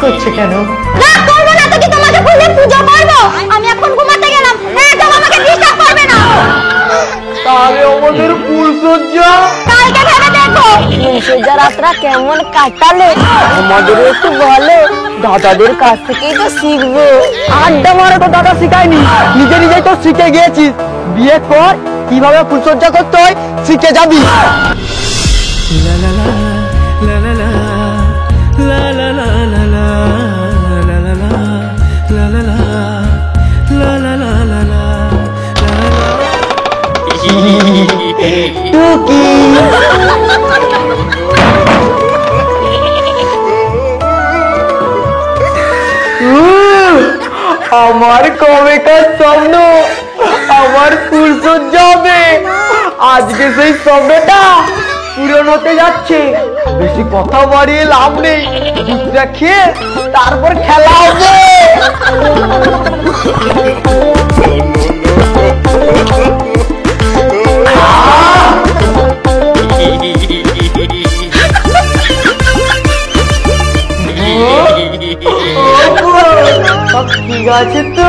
করছে কেন? রাগ করবো না তো কি তোমাকে খুঁজে পুজো করবো? আমি এখন ঘুমাতে গেলাম, একদম আমাকে ডিস্টার্ব করবে না। তাহলে আমাদের ফুলসজ্জা কালকে ভেবে দেখো। ফুলসজ্জা রাতটা কেমন কাটালে আমাদের একটু বলো, দাদাদের কাছ থেকেই তো শিখবো। আড্ডা মারা তো দাদা শিখায়নি, নিজে নিজেই তো শিখে গিয়েছিস। বিয়ে কর, কিভাবে ফুলসজ্জা করতে হয় শিখে যাবি। টুকি আমার কবেকার স্বপ্ন, আমার ফুলসজ্জা হবে। আজকে সেই স্বপ্নটা পূরণ হতে যাচ্ছে। বেশি কথা বাড়িয়ে লাভ নেই, দুধটা খেয়ে তারপর খেলা হবে। সব ঠিক আছে তো?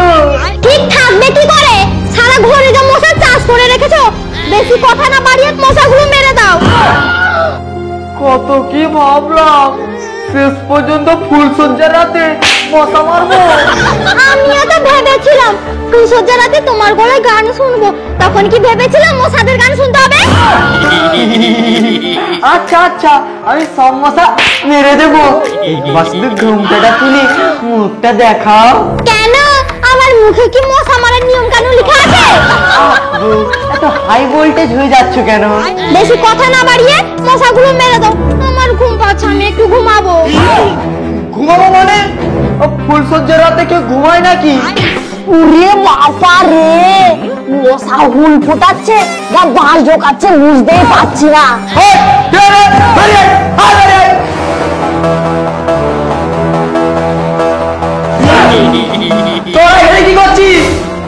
ঠিক থাকবে কি করে? সারা ঘরে যা মশার চাষ করে রেখেছো, বেশি কথা না বাড়িয়ে মশাগুলো মেরে দাও। কত কি ভাবলাম, শেষ পর্যন্ত ফুলসজ্জার রাতে মশা মারবো। আমিও তো ভেবেছিলাম ফুলসজ্জার রাতে তোমার গলায় গান শুনবো, তখন কি ভেবেছিলাম মশাদের গান শুনতে হবে। আচ্ছা আচ্ছা, আমি সব মশা মেরে দেবো। শুধু ঘুমটাটা তুলে মুখটা দেখাও। কেন, আমার মুখে কি মশা মারার নিয়ম কানুন লেখা আছে? এত হাই ভোল্টেজ হয়ে যাচ্ছ কেন? বেশি কথা না বাড়িয়ে মশাগুলো মেরে দাও, আমার ঘুম পাচ্ছে, আমি একটু ঘুমাবো। ঘুমাবো মানে? ফুলসজ্জার রাতে কেউ ঘুমায় নাকি? উরে বাবা রে, মশা হুল ফোটাচ্ছে বা বাল ঢোকাচ্ছে বুঝতেই পারছি না। তোরা এখানে কি করছিস?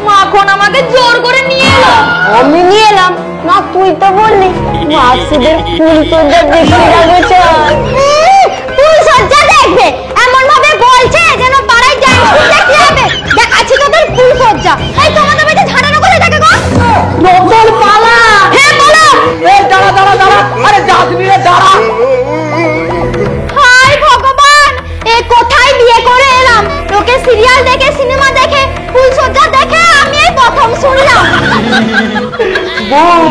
মাখন আমাকে জোর করে নিয়ে এলো। আমি নিয়ে এলাম না, তুই তো বললি মাসিদের ফুলসজ্জা দেখতে যাবে। চল ফুলসজ্জা দেখবে, এমন ভাবে বলছে যেন পাড়ায় ডান্স দেখতে যাবে। দেখাচ্ছি তোদের ফুলসজ্জা। এই তোমাদের বাড়িতে ঝাড়ানো কোথায় থাকে গো? নকল পালা। হ্যাঁ বলো। এই দাঁড়া দাঁড়া দাঁড়া, আরে যাসনি রে, দাঁড়া। হায় ভগবান, এ কোথায় বিয়ে করে এলাম? লোকে সিরিয়াল দেখে, সিনেমা দেখে, ফুলসজ্জা দেখে, আমি এই প্রথম শুনলাম। বউ,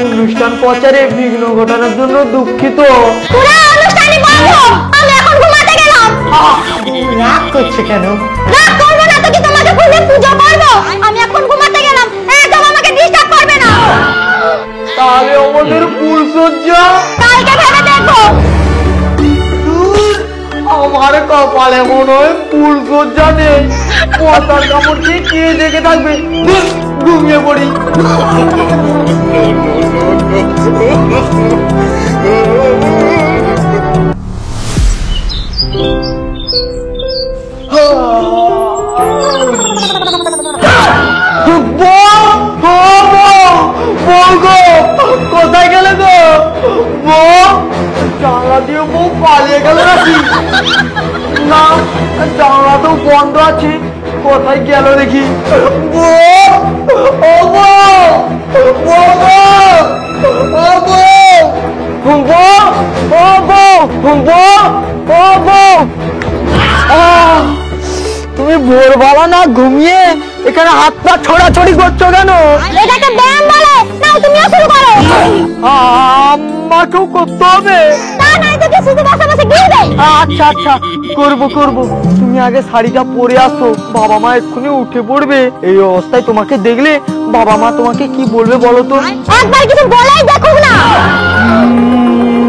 অনুষ্ঠান প্রচারে বিঘ্ন ঘটানোর জন্য দুঃখিত। পুরো অনুষ্ঠানই বন্ধ, আমি এখন ঘুমাতে গেলাম। রাগ করছে কেন? রাগ করবো না তো কি তোমাকে খুঁজে পুজো করবো? আমি এখন ঘুমাতে গেলাম, একদম আমাকে ডিস্টার্ব করবে না। তাহলে আমাদের ফুলসজ্জা কালকে ভেবে দেখো। আমার কপালে মনে হয় ফুলসজ্জা নেই। মশার কামড় খেয়ে কে দেখে থাকবে? ঘুমিয়ে পড়ি। কোথায় গেলে গো বউ? জানলা দিয়ে বউ পালিয়ে গেল নাকি? না, জানলা তো বন্ধ আছে, কোথায় গেল দেখি। বউ, ও বউ, বউ গো, ও বউ, বউ, ও বউ, বউ, ও বউ। তুমি ভোরবেলা না ঘুমিয়ে এখানে হাত পা ছোড়াছড়ি করছো কেন? এটাকে ব্যায়াম বলে। নাও তুমিও শুরু করো। আমাকেও করতে হবে? না না, এটাকে শুধু বসে বসে গিলবে। আচ্ছা আচ্ছা, করবো করবো। তুমি আগে শাড়িটা পরে আসো, বাবা মা এক্ষুনি উঠে পড়বে। এই অবস্থায় তোমাকে দেখলে বাবা মা তোমাকে কি বলবে বলো তো? একবার কিছু বলেই দেখো না।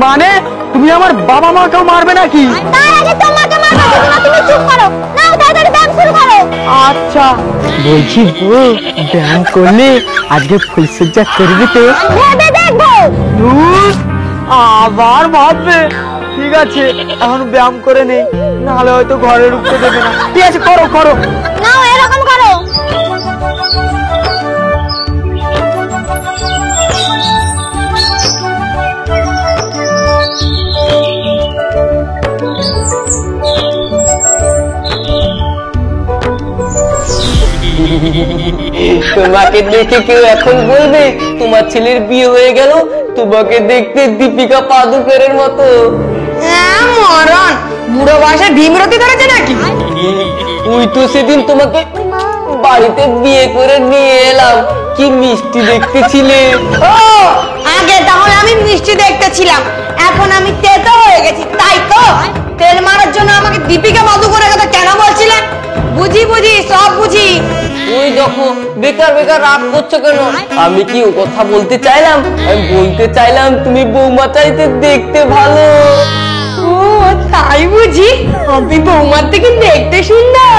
মানে তুমি আমার বাবা মাকেও মারবে নাকি? তার আগে তোমাকে মারবো, না তুমি চুপ করো। নাও তাড়াতাড়ি ব্যায়াম শুরু করো। আচ্ছা, বলছি বউ, ব্যায়াম করলে আজকে ফুলসজ্জা করবি তো? ভেবে দেখবো। আবার ভাববে। ঠিক আছে, এখন ব্যায়াম করে নেই, নাহলে হয়তো ঘরে ঢুকতে দেবে না। ঠিক আছে, করো করো। নাও এরকম করো। তোমাকে দেখে কেউ এখন বলবে তোমার ছেলের বিয়ে হয়ে গেল? তোমাকে দেখতে দীপিকা পাদুকরের মতো। হ্যাঁ মরণ, বুড়ো বয়সে ভীমরতি ধরেছে নাকি? ওই তো সেদিন তোমাকে বাড়িতে বিয়ে করে নিয়ে এলাম, কি মিষ্টি দেখতে ছিলে। ও আগে তাহলে আমি মিষ্টি দেখতে ছিলাম, এখন আমি তেতো হয়ে গেছি, তাই তো? তেল মারার জন্য আমাকে দীপিকা পাদুকরের কথা কেন বলছিলেন? বুঝি বুঝি, সব বুঝি। ওই দেখো, বেকার বেকার রাগ করছো কেন? আমি কি ও কথা বলতে চাইলাম? আমি বলতে চাইলাম তুমি বৌমা চাইতে দেখতে ভালো। ও তাই বুঝি? আপনি বৌমার থেকে দেখতে সুন্দর।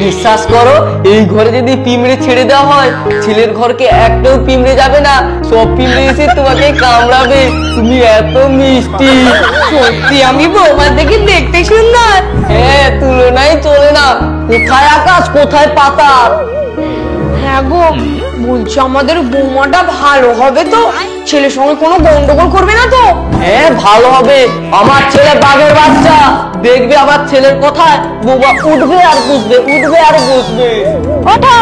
বিশ্বাস করো, এই ঘরে যদি পিঁমড়ে ছেড়ে দেওয়া হয়, ছেলের ঘরকে একটাও পিঁমড়ে যাবে না, সব পিঁমড়ে এসে তোমাকে কামড়াবে। তুমি এত মিষ্টি। সত্যি আমি বৌমার থেকে দেখতে সুন্দর? হ্যাঁ, তুলনায় চলে না। কোথায় আকাশ, কোথায় পাতাল। হ্যাঁ গো, বলছি আমাদের বৌমাটা ভালো হবে তো? ছেলের সঙ্গে কোনো গন্ডগোল করবে না তো? হ্যাঁ, ভালো হবে। আমার ছেলে বাঘের বাচ্চা, দেখবে আমার ছেলের কথায় বৌমা উঠবে আর বুঝবে, উঠবে আর বুঝবে। ওঠো,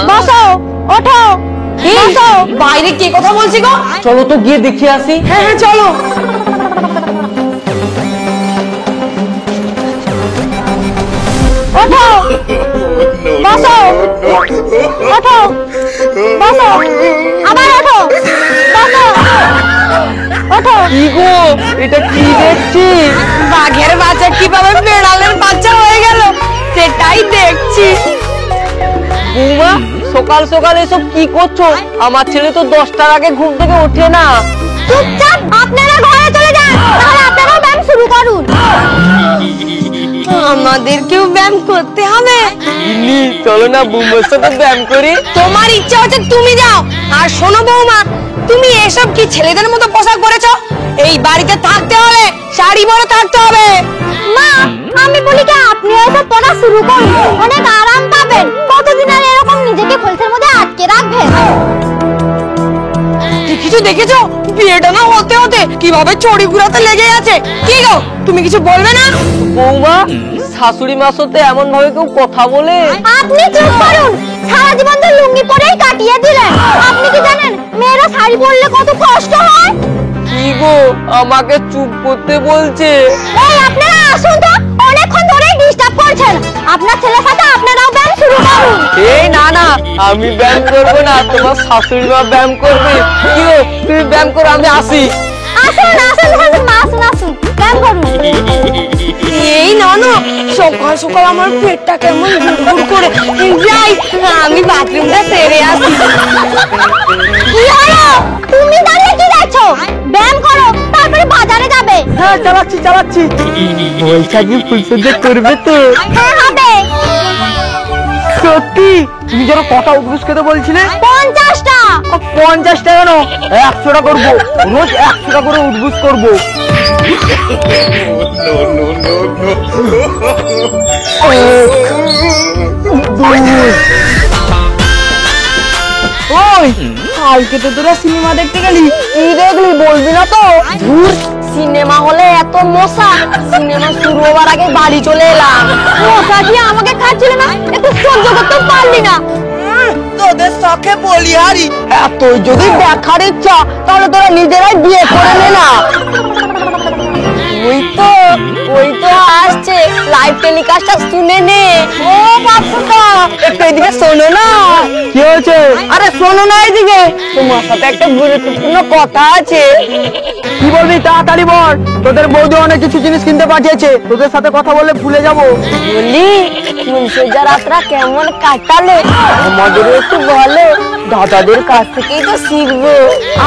বসো, ওঠো, বসো। বাইরে কে কথা বলছি গো? চলো তো গিয়ে দেখে আসি। হ্যাঁ হ্যাঁ চলো। ওঠো, বসো, ওঠো, বসো, আবার ওঠো, বসো, ওঠো। কি গো, এটা কি দেখছি? বাঘের বাচ্চা কিভাবে বেড়ালের বাচ্চা হয়ে গেল সেটাই দেখছি। বৌমা, সকাল সকাল এসব কি করছো? আমার ছেলে তো 10টার আগে ঘুম থেকে ওঠে না। চুপচাপ আপনারা ঘরে চলে যান, তাহলে আপনারাও ব্যায়াম শুরু করুন। আমাদেরকেও ব্যায়াম করতে হবে। ইনি, চলো না বৌমার সাথে ব্যায়াম করি। তোমার ইচ্ছা হচ্ছে তুমি যাও। আর শোনো বৌমা, তুমি এসব কি ছেলেদের মতো পোশাক পরেছো? এই বাড়িতে থাকতে হলে শাড়ি পরে থাকতে হবে। মা, আমি বলি কি আপনি এসব পড়া শুরু করুন, অনেক আরাম পাবেন। কতদিন আর এরকম নিজেকে খোলসের মধ্যে আটকে রাখবেন? কিছু দেখেছো? বিয়েটা না হতে হতে কিভাবে চড়ি ঘুরাতে লেগে আছে। কি গো, তুমি কিছু বলবে না? বৌমা, শাশুড়ি মার সাথে এমন ভাবে কেউ কথা বলে? আপনি চুপ করুন। সারা জীবন তো লুঙ্গি পরেই কাটিয়ে দিলেন। আপনি কি জানেন মেয়েরা শাড়ি পরলে কত কষ্ট হয়? কি গো, আমাকে চুপ করতে বলছে? এই আপনারা আসুন তো, অনেকক্ষণ ধরেই ডিস্টার্ব করছেন। আপনার ছেলের সাথে আপনারাও ব্যায়াম শুরু করুন। এই না না, আমি ব্যায়াম করবো না, তোমার শাশুড়ি মা ব্যায়াম করবে। কি গো, তুমি ব্যায়াম করো, আমি আসি। আসুন আসুন আসুন, আসুন আসুন, ব্যায়াম করুন। এই না না, সকাল সকাল আমার পেটটা কেমন গুড়গুড় করে। যাই, আমি বাথরুমটা সেরে আসি। কি হলো? তুমি দাঁড়িয়ে কি দেখছো? ব্যায়াম করো, তারপরে বাজারে যাবে। হ্যাঁ, চালাচ্ছি চালাচ্ছি। বৈশাখী ফুলসজ্জা করবে তো? হ্যাঁ হবে। সত্যি? তুমি যেন কটা উদ্বুস খেতে বলছিলে? 50টা। 50 টাকা কেন? 100টা করবো, রোজ 100টা করে উদ্বুস করবো। ওই, কালকে তো তোরা সিনেমা দেখতে গেলি, কি দেখলি বলবি না তো? ধুর, সিনেমা হলে এত মশা, সিনেমা শুরু হওয়ার আগে বাড়ি চলে এলাম। মশা কি আমাকে খাচ্ছিল না? একটু সহ্য করতে পারলি না? তোদের শখে বলিহারি। এতই যদি দেখার ইচ্ছা, তাহলে তোরা নিজেরাই বিয়ে করে নে না। ওই তো আসছে, লাইভ টেলিকাস্টটা শুনে নে। ও বাচ্চাটা, একটু এদিকে শোনো না। কি হয়েছে? আরে শোনো না এদিকে, তোমার সাথে একটা গুরুত্বপূর্ণ কথা আছে। কি বলবি, তাড়াতাড়ি বল। তোদের বৌদি অনেক কিছু জিনিস কিনতে পাঠিয়েছে, তোদের সাথে কথা বলে ভুলে যাবো। বলি, ফুলসজ্জা রাতটা কেমন কাটালে? আমাদেরও একটু বলো। দাদাদের কাছ থেকেই তো শিখবো।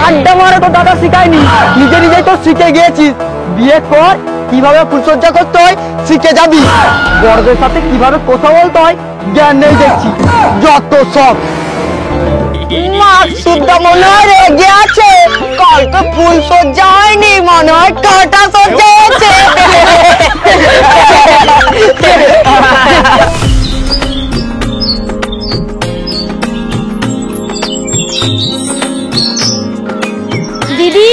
আড্ডা মারা তো দাদা শিখায়নি, নিজে নিজেই তো শিখে গিয়েছিস। বিয়ে কর, কিভাবে ফুলসজ্জা করতে হয় শিখে যাবি। বড়দের সাথে কিভাবে কথা বলতে হয় জ্ঞান নেই দেখছি, যত সব। মাকসুদটা মনে হয় রেগে আছে, কালকে ফুলসজ্জা হয়নি, মনে হয় কাটা সজ্জা হয়েছে। দিদি,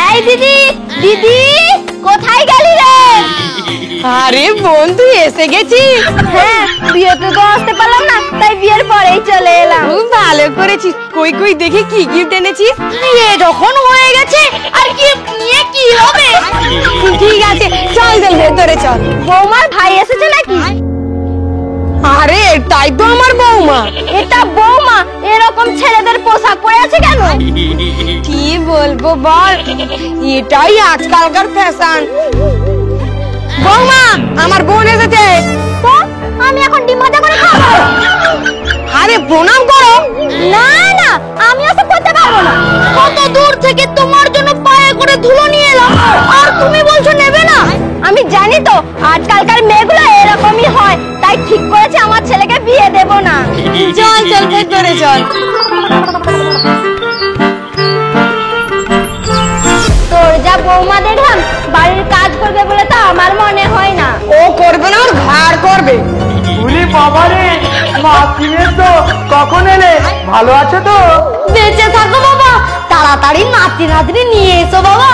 এই দিদি, দিদি কোথায় গেলি রে? আরে বন্ধু এসে গেছিস? হ্যাঁ, বিয়েতে তো আসতে পারলাম না, তাই বিয়ের পরেই চলে এলাম। ভালো করেছিস। কই কই দেখি কি গিফট এনেছিস? বিয়ে যখন হয়ে গেছে আর গিফট নিয়ে কি হবে? ঠিক আছে, চল চল ভেতরে চল। বৌমার ভাই এসেছে নাকি? আরে তাই তো আমার বৌমা। এটা বৌমা এরকম ছেলেদের পোশাক পরে আছে কেন? কি বলবো বল, এটাই আজকালকার ফ্যাশন। বৌমা, আমার বোন এসেছে। তো আমি এখন ডিম ভাজা করে খাবো। আরে প্রণাম করো। না না, আমি ওসব করতে পারবো না। কত দূর থেকে তোমার জন্য পায়ে করে ধুলো নিয়ে এলাম, আর তুমি বলছো নেবে না? আমি জানি তো আজকালকার মেয়েগুলো এরকমই হয়, তাই ঠিক করেছে আমার ছেলেকে বিয়ে দেব না। চল চল ভেতরে চল। তোর যা বৌমা দেখলাম, বাড়ির কাজ করবে বলে তো আমার মনে হয় না। ও করবে না, ওর ঘাড় করবে। বলি বাবা রে, মাসি তো কখন এলে? ভালো আছো তো? বেঁচে থাকো বাবা, তাড়াতাড়ি নাতি নাতনি নিয়ে এসো বাবা।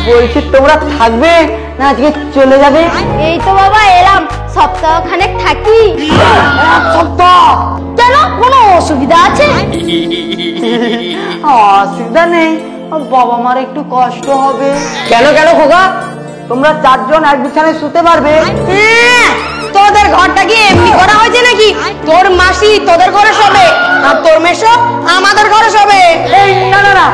বলছি তোমরা থাকবে না আজকে চলে যাবে? এই তো বাবা এলাম, সপ্তাহ খানেক থাকি। এক সপ্তাহ? কেন, কোনো অসুবিধা আছে? অসুবিধা নেই, বাবা মার একটু কষ্ট হবে। কেন কেন খোকা, তোমরা চারজন এক বিছানায় শুতে পারবে। তোদের ঘরটা কি এমনি করা হয়েছে নাকি? তোর মাসি তোদের ঘরে শোবে আর তোর মেশো আমাদের ঘরে শোবে। এই না না না,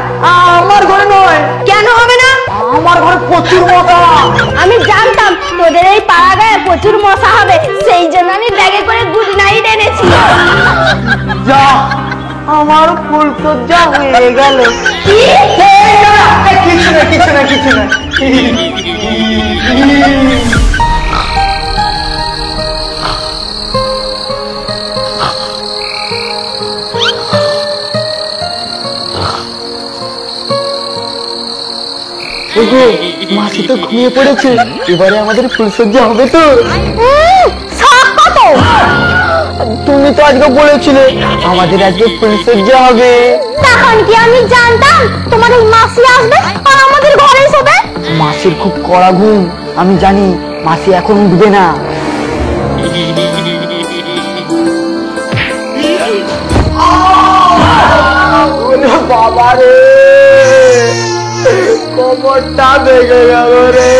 আমার ঘরে নয়। কেন হবে না? আমার ঘরে প্রচুর মশা। আমি জানতাম তোদের এই পাড়া গায়ে প্রচুর মশা হবে, সেই জন্য আমি ব্যাগে করে গুড নাইট এনেছি। যা, আমার ফুল সজ্জা হয়ে গেল। কি? এই না না, কিছু না কিছু না কিছু না। মাসি তো ঘুমিয়ে পড়েছে, এবারে আমাদের ফুলসজ্জা হবে তো? শাক কত? তুমি তো আজকে বলেছিলে আমাদের আজকে ফুলসজ্জা হবে। তখন কি আমি জানতাম তোমাদের মাসি আসবে আর আমাদের ঘরে শোবে? মাসির খুব কড়া ঘুম, আমি জানি মাসি এখন উঠবে না। বাবা রে, কোমরটা ভেঙে গেল রে।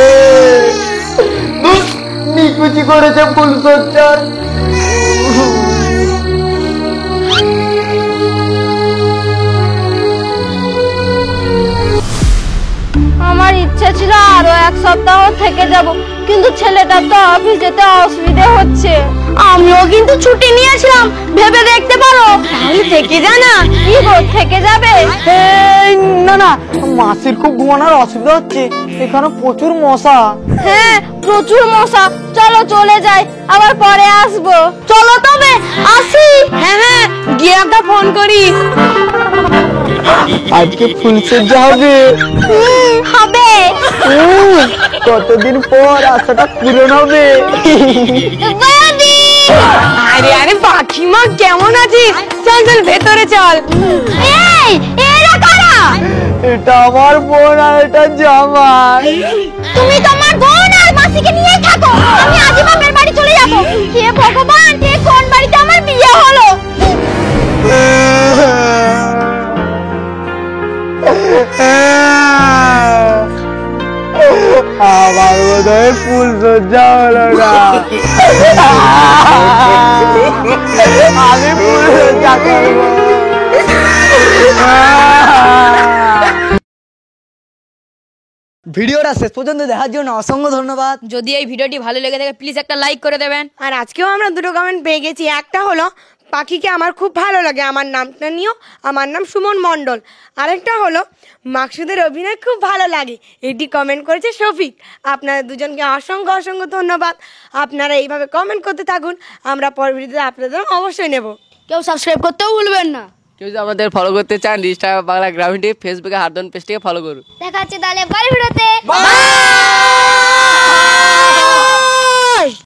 নিকুচি করেছে ফুলসজ্জার। আমার ইচ্ছা ছিল আরো এক সপ্তাহ থেকে যাব, কিন্তু ছেলেটার তো অফিস যেতে অসুবিধা হচ্ছে। আমিও কিন্তু ছুটি নিয়েছিলাম, ভেবে দেখতে পারো। তাহলে থেকে যা না। কি গো, থেকে যাবে? এই না না, মাসির খুব ঘুমানোর অসুবিধা হচ্ছে, এখানে প্রচুর মশা। হ্যাঁ, প্রচুর মশা। চলো চলে যাই, আবার পরে আসবো। চলো তবে আসি। হ্যাঁ হ্যাঁ, গিয়ে একটা ফোন করি। আজকে ফুলসজ্জা হবে। হবে। কতদিন পর আশাটা পূরণ হবে। আরে আরে পাখিমা, কেমন আছিস? চল চল ভেতরে চল। এই এরা কারা? এটা আমার বোন আর এটা জামাই। তুমি তোমার বোন আর মাসিকে নিয়ে থাকো, আমি আজই বাপের বাড়ি চলে যাব। হে ভগবান, এ কোন বাড়িতে আমার বিয়ে হলো? আমার বোধহয় ফুলসজ্জা হলো না। আমি ফুলসজ্জা করবো। ভিডিওটা শেষ পর্যন্ত দেখার জন্য অসংখ্য ধন্যবাদ। যদি এই ভিডিওটি ভালো লেগে থাকে প্লিজ একটা লাইক করে দেবেন। আর আজকেও আমরা দুটো কমেন্ট পেয়ে গেছি। একটা হলো পাখিকে আমার খুব ভালো লাগে, আমার নামটা নিও, আমার নাম সুমন মণ্ডল। আরেকটা হলো মাকসুদের অভিনয় খুব ভালো লাগে, এটি কমেন্ট করেছে শফিক। আপনারা দুজনকে অসংখ্য অসংখ্য ধন্যবাদ। আপনারা এইভাবে কমেন্ট করতে থাকুন, আমরা পরবর্তীতে আপনাদের অবশ্যই নেব। কেউ সাবস্ক্রাইব করতেও ভুলবেন না। কেউ যদি আমাদের ফলো করতে চান ইনস্টাগ্রাম বাংলা গ্রামীণ টিভি, ফেসবুকে হারদন পেজটিকে ফলো করুন। দেখা হচ্ছে তাহলে পরের ভিডিওতে। বাই।